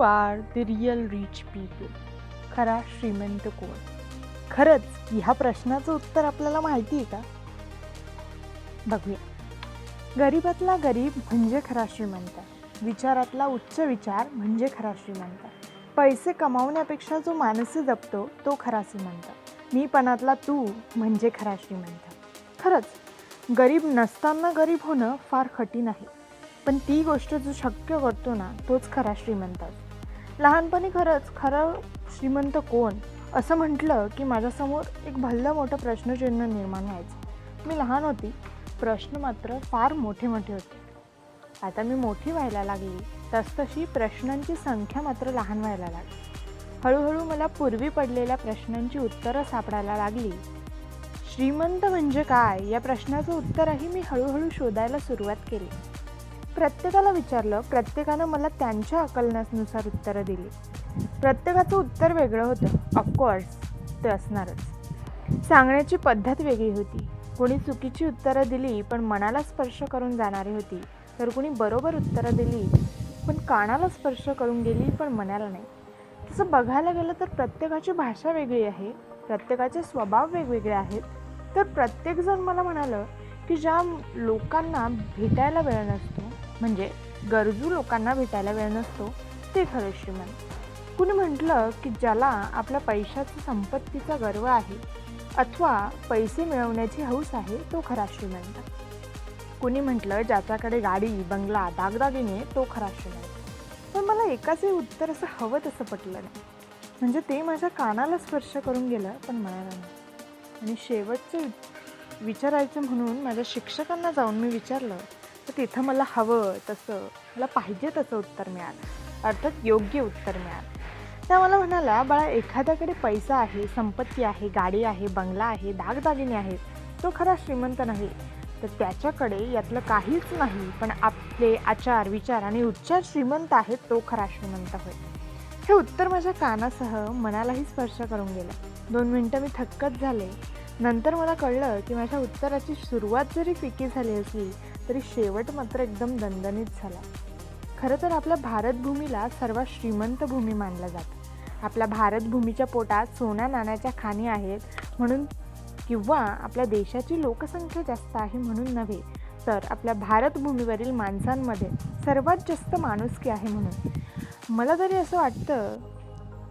R the real rich people? खरा श्रीमंत कोण? खरंच ह्या प्रश्नाचं उत्तर आपल्याला माहिती आहे का? बघूया. गरीबातला गरीब म्हणजे खरा श्रीमंत. विचारातला उच्च विचार म्हणजे खरा श्रीमंत. पैसे कमावण्यापेक्षा जो माणसे जपतो तो खरा श्रीमंत. मीपणातला तू म्हणजे खरा श्रीमंत. खरंच गरीब नसताना गरीब होणं फार कठीण आहे, पण ती गोष्ट जो शक्य करतो ना तोच खरा श्रीमंत असतो. लहानपणी खरं श्रीमंत कोण असं म्हटलं की माझ्यासमोर एक भलं मोठं प्रश्नचिन्ह निर्माण व्हायचं. मी लहान होती, प्रश्न मात्र फार मोठे मोठे होते. आता मी मोठी व्हायला लागली तसतशी प्रश्नांची संख्या मात्र लहान व्हायला लागली. हळूहळू मला पूर्वी पडलेल्या प्रश्नांची उत्तरं सापडायला लागली. श्रीमंत म्हणजे काय या प्रश्नाचं उत्तरही मी हळूहळू शोधायला सुरुवात केली. प्रत्येकाला विचारलं, प्रत्येकानं मला त्यांच्या आकलनानुसार उत्तरं दिली. प्रत्येकाचं उत्तर वेगळं होतं. ऑफकोर्स ते असणारच. सांगण्याची पद्धत वेगळी होती. कोणी चुकीची उत्तरं दिली पण मनाला स्पर्श करून जाणारी होती, तर कोणी बरोबर उत्तरं दिली पण कानाला स्पर्श करून गेली पण मनाला नाही. तसं बघायला गेलं तर प्रत्येकाची भाषा वेगळी आहे, प्रत्येकाचे स्वभाव वेगवेगळे आहेत. तर प्रत्येकजण मला म्हणालं की ज्या लोकांना भेटायला वेळ नसतो, म्हणजे गरजू लोकांना भेटायला वेळ नसतो, ते खरे श्रीमंत. कुणी म्हटलं की ज्याला आपल्या पैशाचा संपत्तीचा गर्व आहे अथवा पैसे मिळवण्याची हौस आहे तो खरा श्रीमंत. कुणी म्हटलं ज्याच्याकडे गाडी, बंगला, दागदागिने तो खरा श्रीमंत. पण मला एकाचे उत्तर असं हवं तसं पटलं नाही. म्हणजे ते माझ्या कानाला स्पर्श करून गेलं पण मनाला नाही. आणि शेवटचं विचारायचं म्हणून माझ्या शिक्षकांना जाऊन मी विचारलं, तर तिथं मला हवं तसं, मला पाहिजे तसं उत्तर मिळालं, अर्थात योग्य उत्तर मिळालं. त्या मला म्हणाला, बाळा, एखाद्याकडे पैसा आहे, संपत्ती आहे, गाडी आहे, बंगला आहे, दागदागिने आहेत, तो खरा श्रीमंत नाही. तर त्याच्याकडे यातलं काहीच नाही, पण आपले आचार, विचार आणि उच्चार श्रीमंत आहेत, तो खरा श्रीमंत होय. हे उत्तर माझ्या कानासह मनालाही स्पर्श करून गेलं. 2 मिनटं मी थक्कच झाले. नंतर मला कळलं की माझ्या उत्तराची सुरुवात जरी फिकी झाली असली तरी शेवट मात्र एकदम दणदणीत झाला. खरं तर आपल्या भारतभूमीला सर्वात श्रीमंत भूमी मानलं जातं. आपल्या भारतभूमीच्या पोटात सोन्या नाण्याच्या खाणी आहेत म्हणून, किंवा आपल्या देशाची लोकसंख्या जास्त आहे म्हणून नव्हे, तर आपल्या भारतभूमीवरील माणसांमध्ये सर्वात जास्त माणुसकी आहे म्हणून. मला तरी असं वाटतं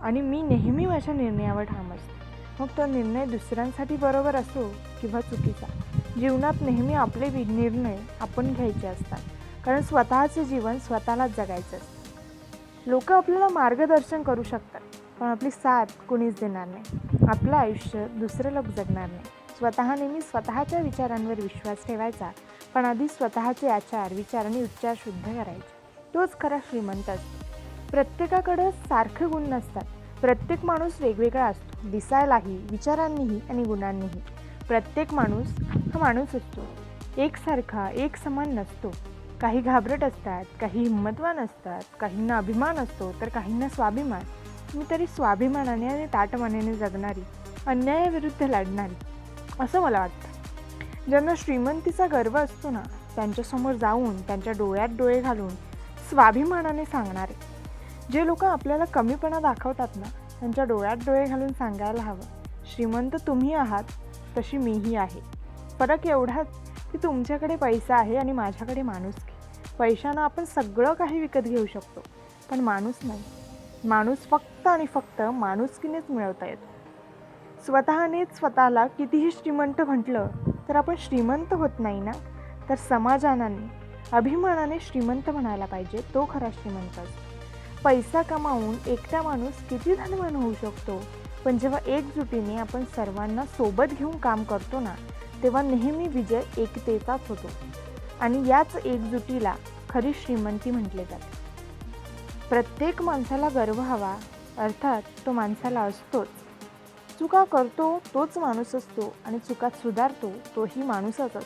आणि मी नेहमी माझ्या निर्णयावर ठाम असते. मग तो निर्णय दुसऱ्यांसाठी बरोबर असो किंवा चुकीचा. जीवनात नेहमी आपले निर्णय आपण घ्यायचे असतात, कारण स्वतःचं जीवन स्वतःलाच जगायचं असतं. लोक आपल्याला मार्गदर्शन करू शकतात, पण आपली साथ कुणीच देणार नाही. आपलं आयुष्य दुसरे लोक जगणार नाही. स्वतः नेहमी स्वतःच्या विचारांवर विश्वास ठेवायचा, पण आधी स्वतःचे आचार, विचार आणि उच्चार शुद्ध करायचे. तोच खरा श्रीमंत असतो. प्रत्येकाकडं सारखे गुण नसतात. प्रत्येक माणूस वेगवेगळा असतो, दिसायलाही, विचारांनीही आणि गुणांनीही. प्रत्येक माणूस हा माणूस असतो, एकसारखा, एक समान नसतो. काही घाबरट असतात, काही हिंमतवान असतात, काहींना अभिमान असतो तर काहींना स्वाभिमान. मी तरी स्वाभिमानाने आणि ताटमानेने जगणारी, अन्यायाविरुद्ध लढणारी असं मला वाटतं. ज्यांना श्रीमंतीचा गर्व असतो ना, त्यांच्यासमोर जाऊन त्यांच्या डोळ्यात डोळे घालून स्वाभिमानाने सांगणारे. जे लोक आपल्याला कमीपणा दाखवतात ना, त्यांच्या डोळ्यात डोळे घालून सांगायला हवं, श्रीमंत तुम्ही आहात तशी मीही आहे. फरक एवढाच की तुमच्याकडे पैसा आहे आणि माझ्याकडे माणुसकी. पैशानं आपण सगळं काही विकत घेऊ शकतो, पण माणूस नाही. माणूस फक्त आणि फक्त माणुसकीनेच मिळवता येतो. स्वतःनेच स्वतःला कितीही श्रीमंत म्हटलं तर आपण श्रीमंत होत नाही ना, तर समाजाने, अभिमानाने श्रीमंत म्हणायला पाहिजे, तो खरा श्रीमंत असतो. पैसा कमावून एकटा माणूस किती धनवान होऊ शकतो, पण जेव्हा एकजुटीने आपण सर्वांना सोबत घेऊन काम करतो ना, तेव्हा नेहमी विजय एकतेचाच होतो. आणि याच एकजुटीला खरी श्रीमंती म्हटले जाते. प्रत्येक माणसाला गर्व हवा, अर्थात तो माणसाला असतोच. चुका करतो तोच माणूस असतो आणि चुका सुधारतो तोही माणूसच असतो.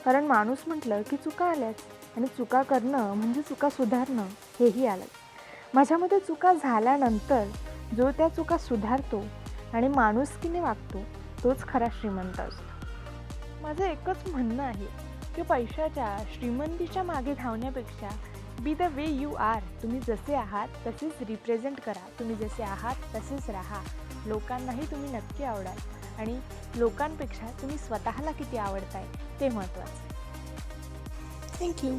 कारण माणूस म्हटलं की चुका आल्याच, आणि चुका करणं म्हणजे चुका सुधारणं हेही आलंच. माझ्यामध्ये चुका झाल्यानंतर जो त्या चुका सुधारतो आणि माणुसकीने वागतो तोच खरा श्रीमंत असतो. माझं एकच म्हणणं आहे की पैशाच्या, श्रीमंतीच्या मागे धावण्यापेक्षा be the way you are. तुम्ही जसे आहात तसेच रिप्रेझेंट करा. तुम्ही जसे आहात तसेच राहा. लोकांनाही तुम्ही नक्की आवडाल आणि लोकांपेक्षा तुम्ही स्वतःला किती आवडताय ते महत्त्वाचं. थँक्यू.